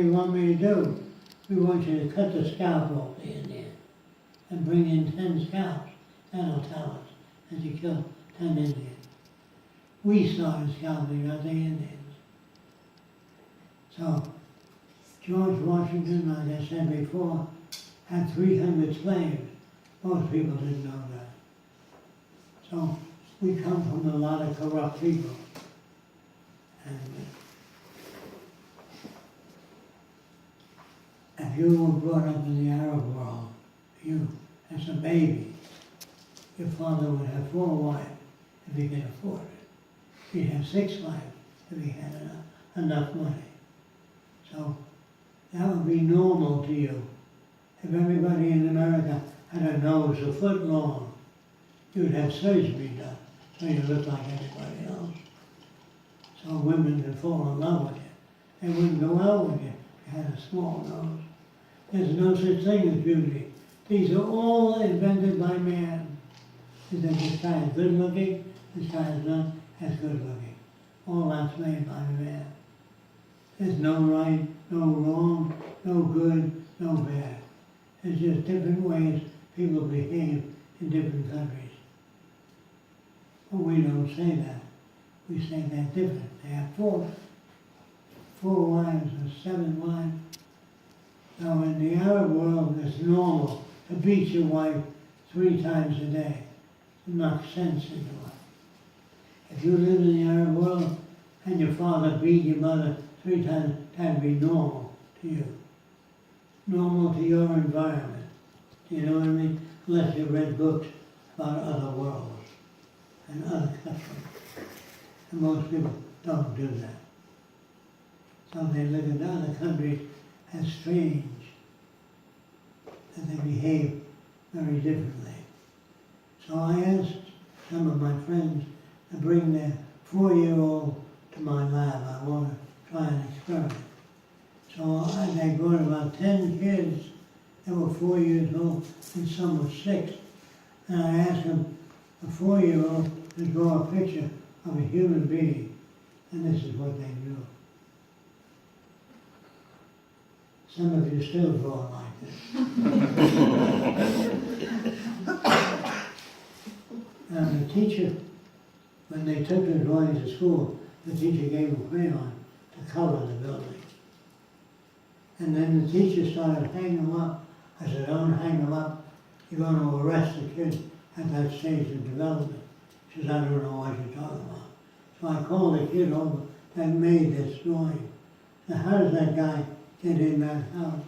you want me to do? We want you to cut the scalp off the Indian and bring in 10 scalps. That'll tell us that you killed 10 Indians. We started scalping, not the Indians. So, George Washington, like I said before, had 300 slaves. Most people didn't know that. So, we come from a lot of corrupt people. And if you were brought up in the Arab world, you, as a baby, your father would have 4 wives if he could afford it. He'd have 6 wives if he had enough money. So that would be normal to you. If everybody in America had a nose a foot long, you'd have surgery done so you look like everybody else. So women could fall in love with you. They wouldn't go out with you if you had a small nose. There's no such thing as beauty. These are all invented by man. Is that this guy is good looking, this guy is not as good looking. All that's made by man. There's no right, no wrong, no good, no bad. It's just different ways people behave in different countries. But we don't say that. We say they're different. They have 4 wives or 7 wives. Now in the Arab world, it's normal to beat your wife 3 times a day, to knock sense into her. If you live in the Arab world and your father beat your mother 3 times, that'd be normal to you. Normal to your environment. Do you know what I mean? Unless you read books about other worlds and other countries. And most people don't do that. So they live in other countries as strange, and they behave very differently. So I asked some of my friends to bring their 4-year-old to my lab. I want to try an experiment. So they brought about 10 kids that were 4 years old, and some were 6. And I asked them, a 4-year-old, to draw a picture of a human being, and this is what they drew. Some of you still draw like this. Now the teacher, when they took the drawings to school, the teacher gave them crayon to color the building. And then the teacher started hanging them up. I said, don't hang them up. You're going to arrest the kid at that stage of development. She said, I don't know what you're talking about. So I called the kid over that made this drawing. Now, how does that guy get in that house?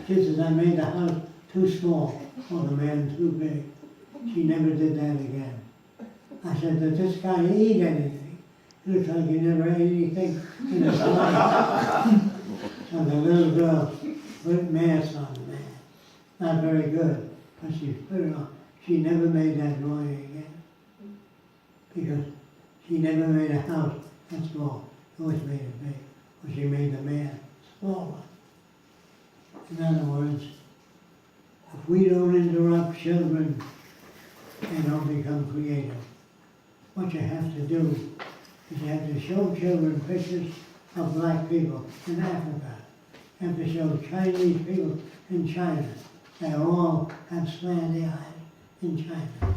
She says, I made the house too small or the man too big. She never did that again. I said, did this guy eat anything? It looks like he never ate anything in his life. So the little girl put masks on the man. Not very good, but she put it on. She never made that drawing again. Because she never made a house that small. She always made it big. Or she made the man smaller. In other words, if we don't interrupt children, they don't become creative. What you have to do is you have to show children pictures of black people in Africa. You have to show Chinese people in China. They all have slanty eyes in China.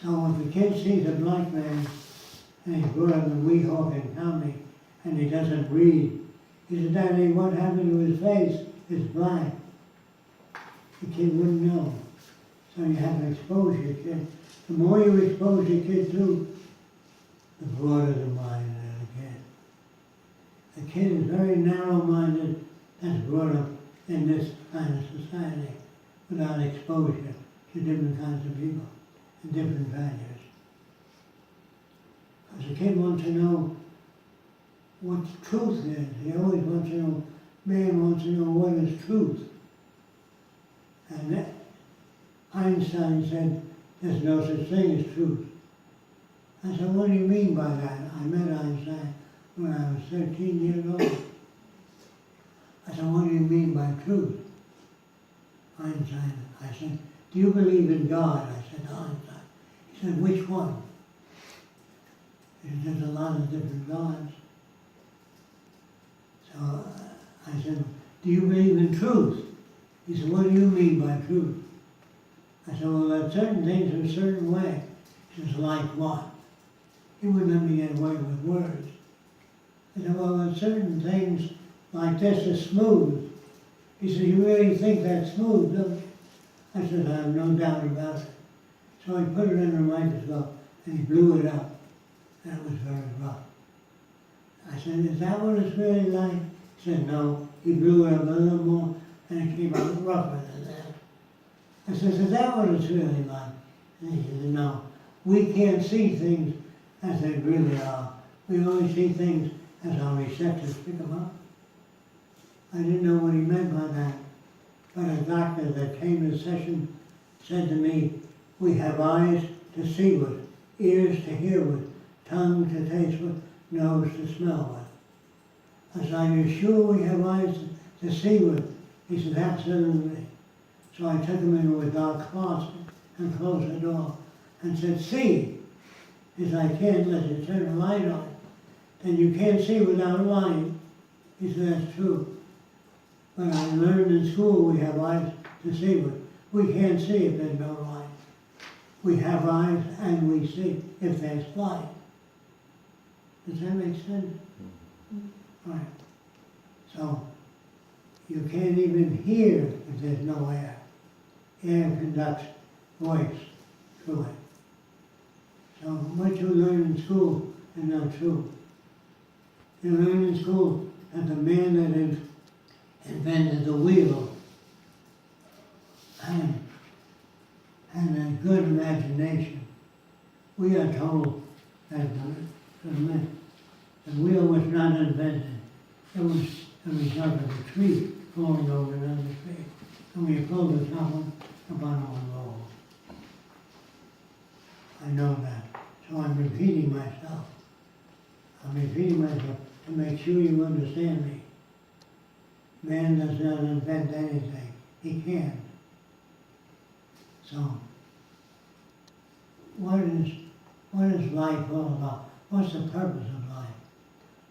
So if a kid sees a black man and he's brought up in Weehawken County and he doesn't read, he says, Daddy, what happened to his face? It's black. The kid wouldn't know. So you have to expose your kid. The more you expose your kid to, the broader the mind of the kid. The kid is very narrow-minded that's brought up in this kind of society without exposure to different kinds of people and different values. Because the kid wants to know what truth is. He always wants to know, man wants to know what is truth. And that, Einstein said, there's no such thing as truth. I said, what do you mean by that? I met Einstein when I was 13 years old. I said, what do you mean by truth? Einstein, I said, do you believe in God? I said to Einstein. He said, which one? He said, there's a lot of different gods. said, do you believe in truth? He said, what do you mean by truth? I said, well, there are certain things in a certain way. He says, like what? He wouldn't let me get away with words. I said, well, there are certain things like this are smooth. He said, you really think that's smooth, don't you? I said, I have no doubt about it. So he put it in the microscope and he blew it up. And it was very rough. I said, is that what it's really like? He said, no. He blew it up a little more and it came out rougher than that. I said, is that what it's really like? And he said, no. We can't see things as they really are. We only see things as our receptors pick them up. I didn't know what he meant by that. But a doctor that came to the session said to me, we have eyes to see with, ears to hear with, tongue to taste with, nose to smell with. I said, are you sure we have eyes to see with? He said, absolutely. So I took him into a dark closet and closed the door and said, see. He said, I can't let you turn the light on. Then you can't see without lying. He said, that's true. But I learned in school we have eyes to see with. We can't see if there's no light. We have eyes and we see if there's light. Does that make sense? Right. So, you can't even hear if there's no air. Air conducts voice through it. So, what you learn in school is not true. You learn in school that the man that invented the wheel had a good imagination. We are told that the wheel was not invented. It was a result of a tree falling over another tree. And we pulled the top one upon our roll. I know that. So I'm repeating myself. I'm repeating myself to make sure you understand me. Man does not invent anything. He can't. So, what is life all about? What's the purpose of life?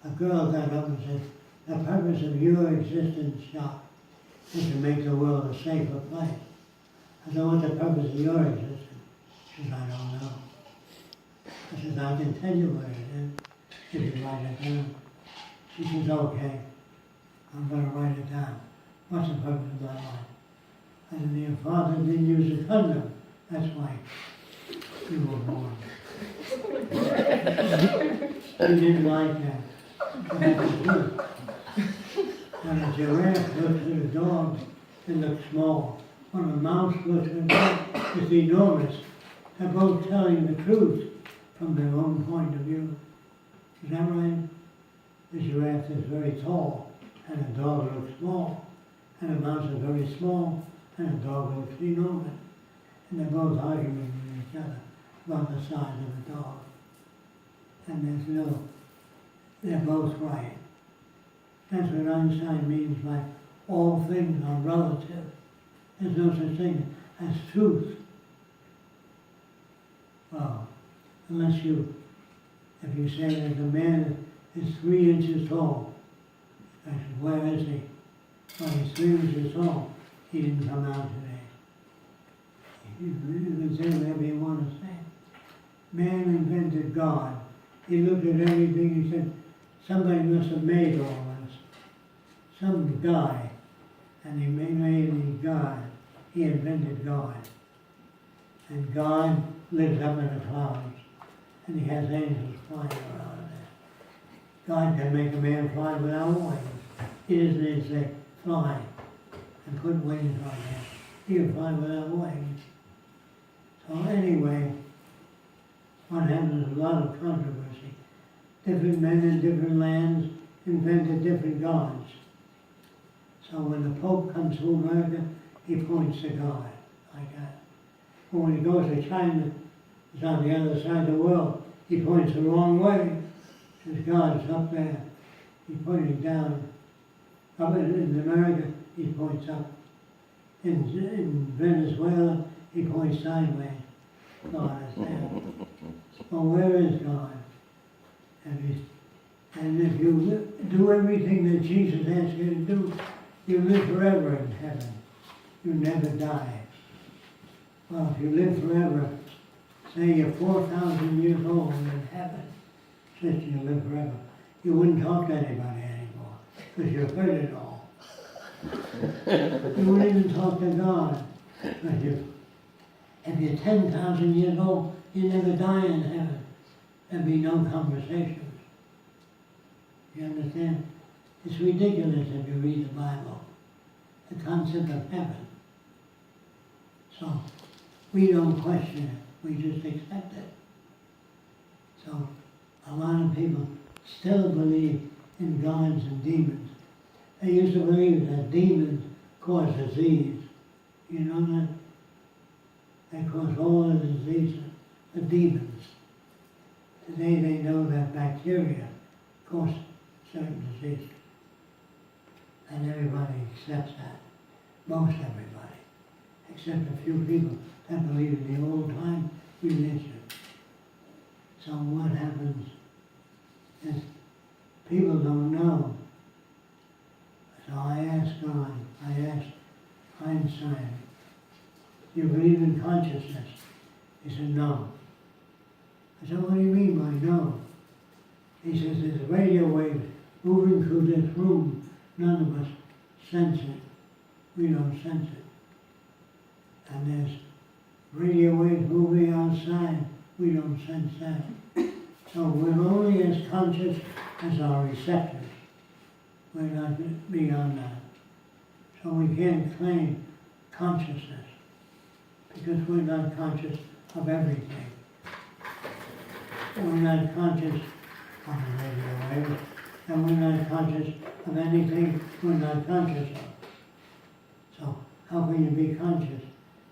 A girl got up and said, the purpose of your existence, Jacques, is to make the world a safer place. I said, what's the purpose of your existence? She said, I don't know. I said, I can tell you what it is, if you write it down. She says, okay, I'm going to write it down. What's the purpose of my life? I said, your father didn't use a condom. That's why you were born. He didn't like that. But that's the truth. When a giraffe looks at a dog, it looks small. When a mouse looks at a dog, it's enormous. They're both telling the truth from their own point of view. Is that right? The giraffe is very tall, and a dog looks small. And a mouse is very small, and a dog looks enormous. And they're both arguing with each other about the size of the dog. And they're both right. That's what Einstein means by all things are relative. There's no such thing as truth. Well, if you say that the man is 3 inches tall, I said, where is he? Well, he's 3 inches tall. He didn't come out today. You can say whatever you want to say. Man invented God. He looked at everything, he said, somebody must have made all this. Some guy. And he made a God. He invented God. And God lives up in the clouds. And he has angels flying around there. God can make a man fly without wings. He doesn't need to say, fly, and put wings on him. He can fly without wings. So anyway, what happens is a lot of controversy. Different men in different lands invented different gods. So when the Pope comes to America, he points to God, like that. But when he goes to China, it's on the other side of the world, he points the wrong way. Says God's up there. He's pointing down. Up in America, he points up. In Venezuela, he points sideways. God is there. Well, where is God? Have And if you do everything that Jesus asked you to do, you live forever in heaven. You never die. Well, if you live forever, say you're 4,000 years old in heaven, since you live forever, you wouldn't talk to anybody anymore, because you've heard it all. You wouldn't even talk to God. But if you're 10,000 years old, you never die in heaven. There'd be no conversations. You understand? It's ridiculous if you read the Bible, the concept of heaven. So, we don't question it, we just accept it. So, a lot of people still believe in gods and demons. They used to believe that demons cause disease. You know that? They cause all the diseases, the demons. Today they know that bacteria cause certain diseases. And everybody accepts that. Most everybody. Except a few people that believe in the old time religion. So what happens is people don't know. So I asked God, I asked Einstein, do you believe in consciousness? He said, no. I said, what do you mean by no? He says, there's radio waves moving through this room. None of us sense it. We don't sense it. And there's radio waves moving outside. We don't sense that. So we're only as conscious as our receptors. We're not beyond that. So we can't claim consciousness because we're not conscious of everything. We're not conscious of the radio waves, and we're not conscious of anything we're not conscious of. So how can you be conscious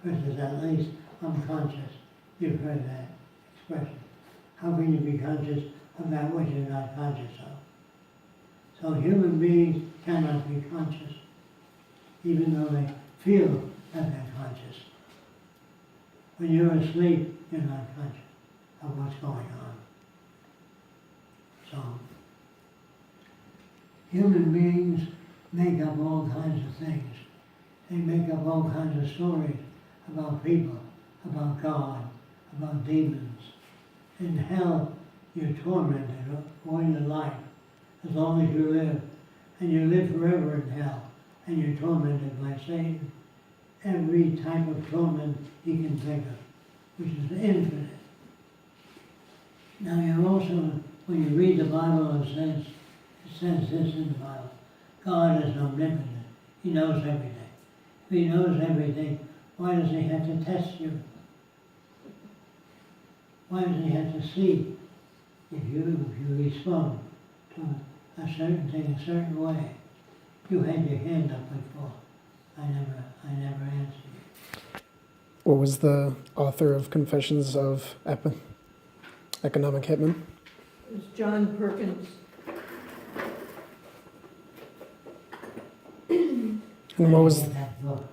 versus at least unconscious? You've heard that expression. How can you be conscious of that which you're not conscious of? So human beings cannot be conscious, even though they feel that they're conscious. When you're asleep, you're not conscious of what's going on. So, human beings make up all kinds of things. They make up all kinds of stories about people, about God, about demons. In hell, you're tormented all your life, as long as you live. And you live forever in hell, and you're tormented by Satan. Every type of torment he can think of, which is infinite. Now you also, when you read the Bible, it says this in the Bible. God is omnipotent. He knows everything. If he knows everything, why does he have to test you? Why does he have to see if you respond to a certain thing a certain way? You had your hand up before. I never answered you. What was the author of Confessions of Economic Hitman? It was John Perkins. And what was that book?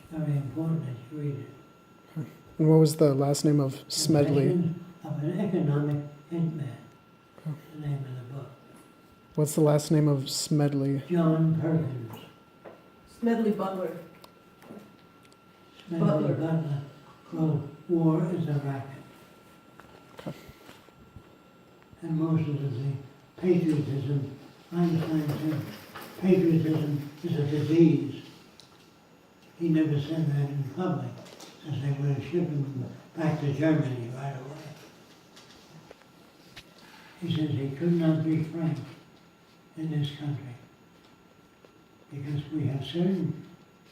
It's very important that you read it. and what was the last name of Smedley? Confessions of an Economic Hitman. That's the name of the book. What's the last name of Smedley? John Perkins. Smedley Butler. Smedley Butler wrote War is a Racket. Okay. And most of the patriotism, Einstein said, patriotism is a disease. He never said that in public, because they would have shipped him back to Germany right away. He says he could not be frank in this country because we have certain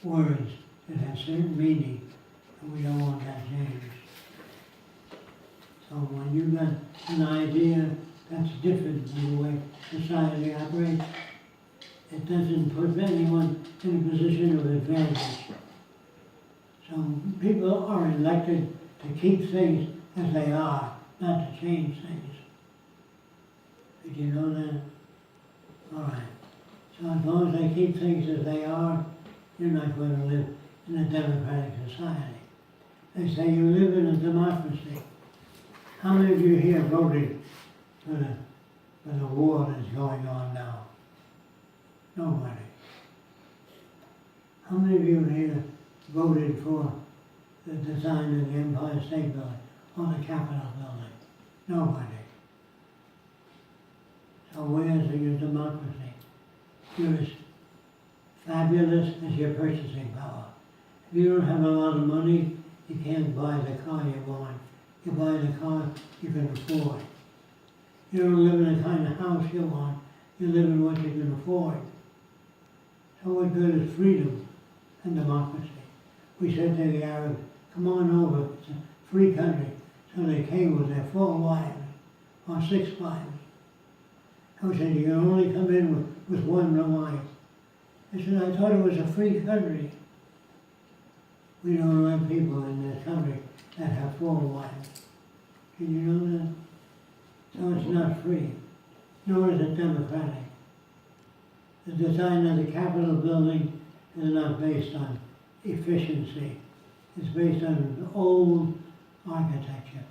words that have certain meaning, and we don't want that changed. So when you've got an idea that's different than the way society operates, it doesn't put anyone in a position of advantage. So people are elected to keep things as they are, not to change things. Did you know that? All right. So as long as they keep things as they are, you're not going to live in a democratic society. They say you live in a democracy. How many of you here voted for the for the war that's going on now? Nobody. How many of you here voted for the design of the Empire State Building or the Capitol Building? Nobody. So where's your democracy? You're as fabulous as your purchasing power. If you don't have a lot of money, you can't buy the car you want. You buy the car you can afford. You don't live in the kind of house you want. You live in what you can afford. So what good is freedom and democracy? We said to the Arabs, come on over, it's a free country. So they came with their 4 wives or 6 wives. I said, you can only come in with 1 wife. I said, I thought it was a free country. We don't let people in this country that have 4 wives. Can you know that? So it's not free, nor is it democratic. The design of the Capitol building is not based on efficiency. It's based on old architecture,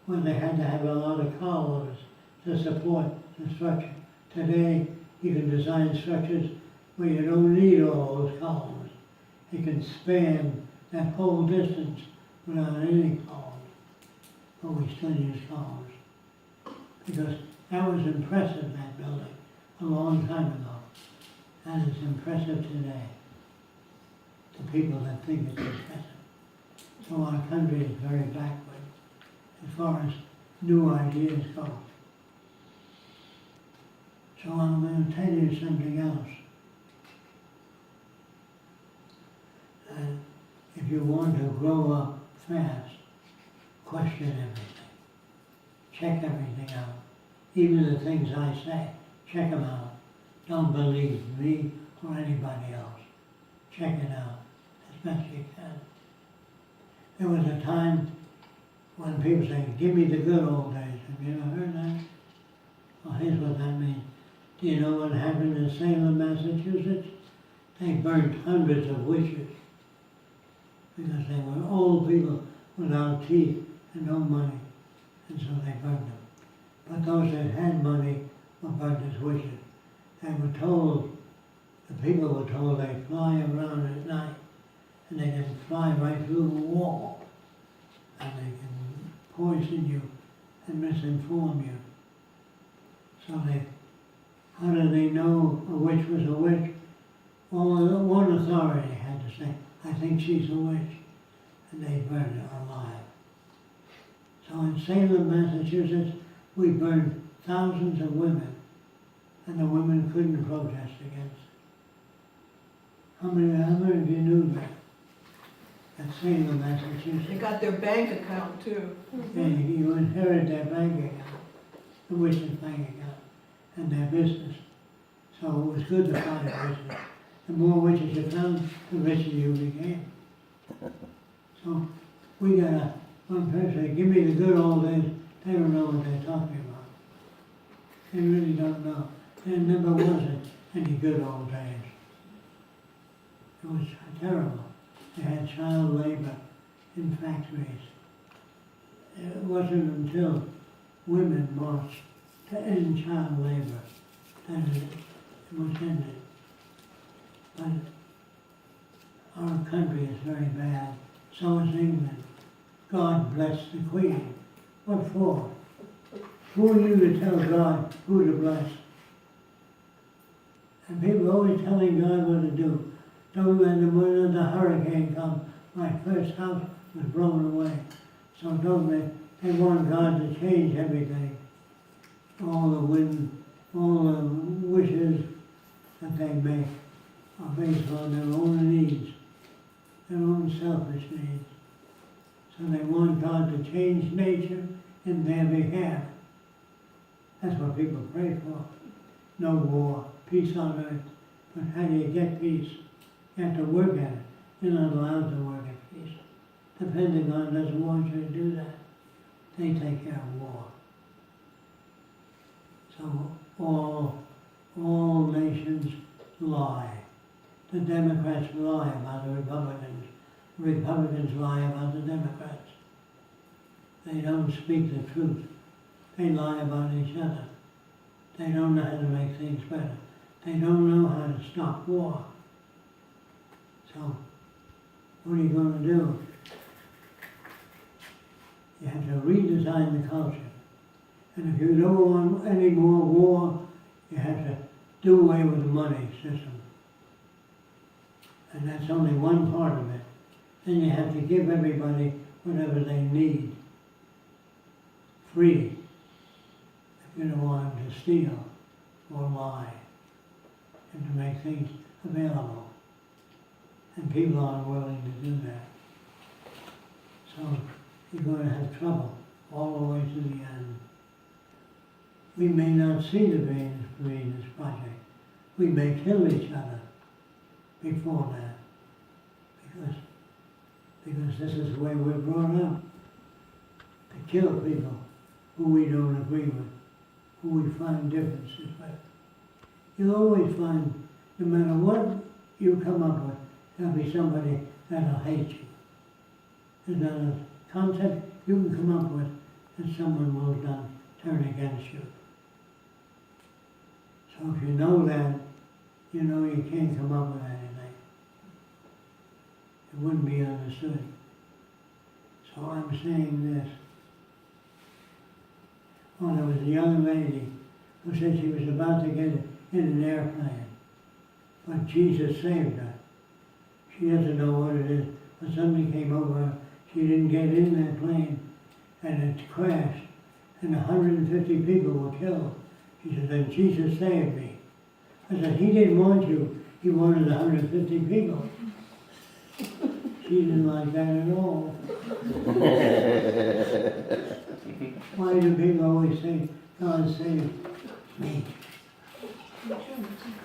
when they had to have a lot of columns to support the structure. Today, you can design structures where you don't need all those columns. It can span that whole distance without any columns, but we still use columns. Because that was impressive, that building, a long time ago. And it's impressive today to people that think it's impressive. So our country is very backward as far as new ideas go. So I'm going to tell you something else. If you want to grow up fast, question everything. Check everything out. Even the things I say, check them out. Don't believe me or anybody else. Check it out as best you can. There was a time when people say, give me the good old days. Have you ever heard that? Well, here's what that means. Do you know what happened in Salem, Massachusetts? They burnt hundreds of witches because they were old people without teeth and no money, and so they burned them. But those that had money were burnt as witches. They were told, the people were told they'd fly around at night, and they can fly right through the wall, and they can poison you and misinform you. So how do they know a witch was a witch? Well, one authority had to say, I think she's a witch, and they burned her alive. So in Salem, Massachusetts, we burned thousands of women, and the women couldn't protest against it. How many of you knew that? At Salem, Massachusetts. They got their bank account too. And you inherit their bank account, the witch's bank account, and their business. So it was good to find a business. The more witches you found, the richer you became. So we got one person say, give me the good old days. They don't know what they're talking about. They really don't know. There never was any good old days. It was terrible. They had child labor in factories. It wasn't until women marched to end child labor that it was ended. But our country is very bad. So is England. God bless the Queen. What for? Who are you to tell God who to bless? And people are always telling God what to do. Don't let when the hurricane come. My first house was blown away. So don't they want God to change everything. All the wind, all the wishes that they make are based on their own needs, their own selfish needs. So they want God to change nature in their behalf. That's what people pray for. No war, peace on earth. But how do you get peace? You have to work at it. You're not allowed to work at peace. The Pentagon doesn't want you to do that. They take care of war. So all nations lie. The Democrats lie about the Republicans. The Republicans lie about the Democrats. They don't speak the truth. They lie about each other. They don't know how to make things better. They don't know how to stop war. So, what are you going to do? You have to redesign the culture. And if you don't want any more war, you have to do away with the money system. And that's only one part of it. Then you have to give everybody whatever they need. Free. If you don't want them to steal or lie. And to make things available. And people aren't willing to do that. So you're going to have trouble all the way to the end. We may not see the Venus Project. We may kill each other before that. Because this is the way we're brought up. To kill people who we don't agree with, who we find differences with. You'll always find, no matter what you come up with, there'll be somebody that'll hate you. There's not a concept you can come up with that someone will turn against you. So if you know that, you know you can't come up with anything. It wouldn't be understood. So I'm saying this. Oh, there was a young lady who said she was about to get in an airplane, but Jesus saved her. She doesn't know what it is, but something came over her. She didn't get in that plane, and it crashed, and 150 people were killed. She said, then Jesus saved me. I said, he didn't want you, he wanted 150 people. She didn't like that at all. Why do people always say, God saved me?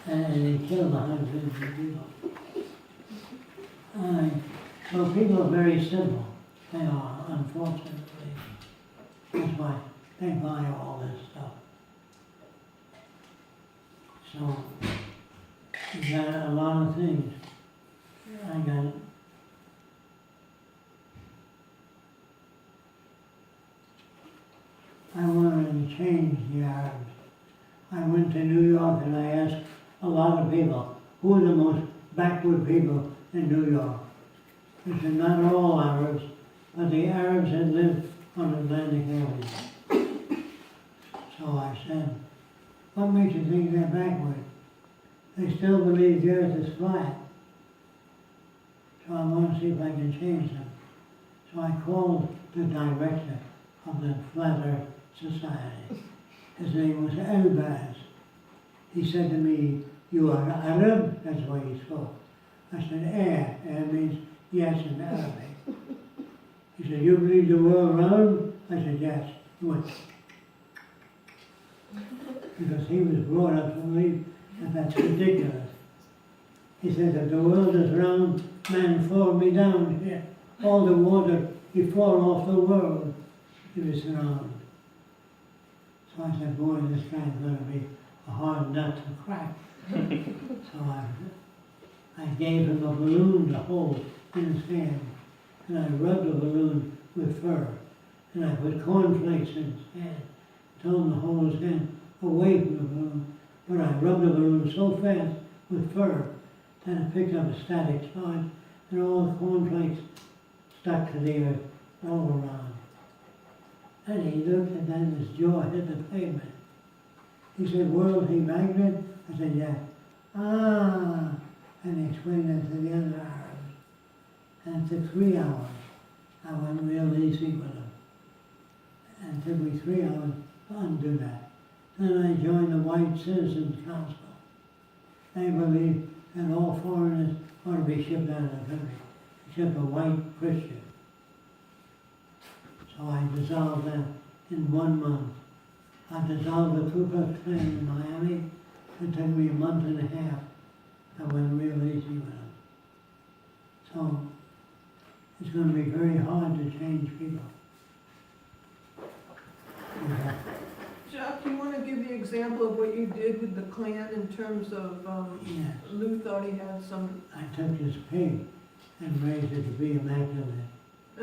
And he killed 150 people. So people are very simple. They are, unfortunately. That's why they buy all this stuff. So, you got a lot of things. I got it. I wanted to change the Arabs. I went to New York and I asked a lot of people, who are the most backward people in New York? They said, not all Arabs, but the Arabs that live on Atlantic Avenue. So I said, what makes you think they're backward? They still believe the earth is flat. So I want to see if I can change them. So I called the director of the Flat Earth Society. His name was Elbaz. He said to me, you are Arab? That's the way he spoke. I said, Air means yes in Arabic. He said, you believe the world round? I said, yes. He went, because he was brought up to believe that that's ridiculous. He said, if the world is round, man fall me down here. All the water, he fall off the world if it's round. So I said, boy, this guy's going to be a hard nut to crack. So I gave him a balloon to hold in his hand. And I rubbed the balloon with fur. And I put cornflakes in his hand. Told him to hold his hand away from the balloon. But I rubbed the balloon so fast with fur that it picked up a static charge and all the cornflakes stuck to the earth all around. And he looked at that and his jaw hit the pavement. He said, world, he magnet? I said, yeah. Ah, and he explained that to the other Arabs. And it took 3 hours. I went real easy with him. And it took me 3 hours to undo that. Then I joined the White Citizens Council. They believe that all foreigners ought to be shipped out of the country, except a white Christian. So I dissolved that in 1 month. I dissolved the Ku Klux Klan in Miami. It took me a month and a half. I went real easy with them. So it's going to be very hard to change people. Yeah. Jeff, do you want to give the example of what you did with the Klan in terms of, Yes. Lou thought he had some, I took this pig and raised it to be immaculate.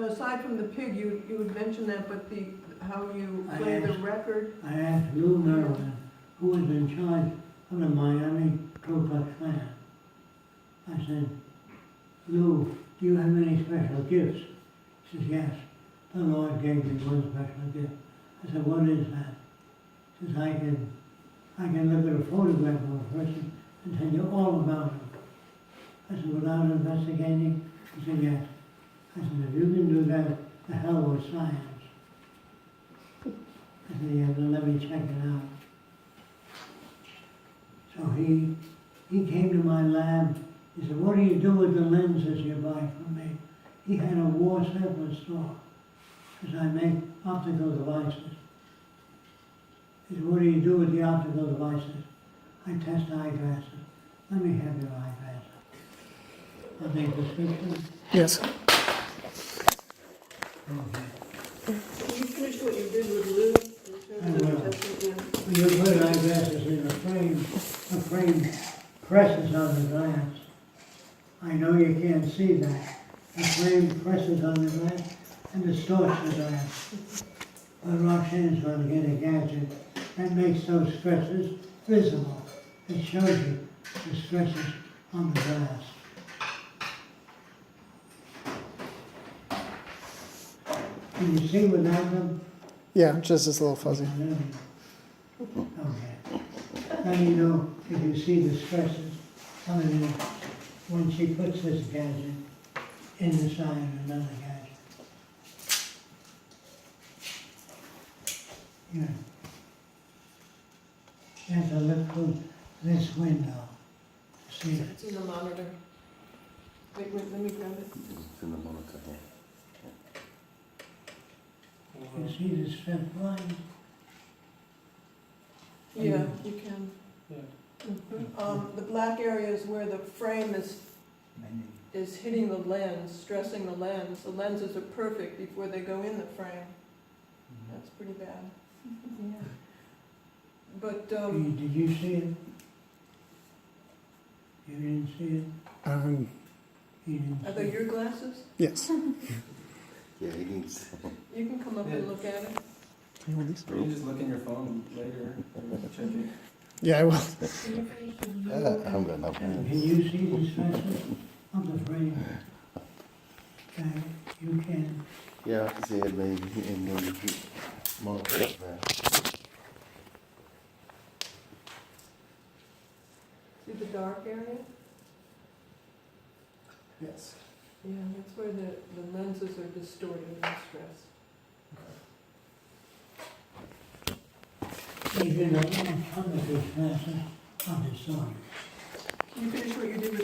aside from the pig, you would mention that, but how you I play the asked- record? I asked Lou Merlin who was in charge of the Miami Ku Klux Klan. I said, Lou, do you have any special gifts? She says, yes, the Lord gave me one special gift. I said, what is that? She says, I can look at a photograph of a person and tell you all about him. I said, without investigating? He said, yes. I said, if you can do that, the hell with science. I said, yeah, then let me check it out. So he came to my lab. He said, what do you do with the lenses you buy from me? He had a war surplus store, because I make optical devices. He said, what do you do with the optical devices? I test eyeglasses. Let me have your eyeglasses. I'll take prescription. Yes. Okay. Can you finish what you did with Lou? I In terms will. of testing, yeah. When you put eyeglasses in the frame presses on the glass. I know you can't see that. The frame presses on the glass and distorts the glass. But Roxanne's going to get a gadget that makes those stresses visible. It shows you the stresses on the glass. Can you see without them? Yeah, just it's a little fuzzy. Okay. Now you know if you see the stresses coming in when she puts this gadget in the side of another gadget. Yeah. You have to look through this window to see it. It's in the monitor. Wait, let me grab it. It's in the monitor here. You see the strip line? Yeah, you can. Yeah. The black area is where the frame is hitting the lens, stressing the lens. The lenses are perfect before they go in the frame. That's pretty bad. Yeah. But, Did you see it? You didn't see it? You didn't are see they it? your glasses? Yes. Yeah, he needs. You can come up and look at it. Or you can just look in your phone later and check it. Yeah, I will. I haven't got enough And hands. can you see the stresses of the frame? Okay, you can. Yeah, I can see it maybe in the monitor there. See the dark area? Yes. Yeah, that's where the lenses are distorted and stressed. Even the optometrist glasses are distorted. Can you finish what you did with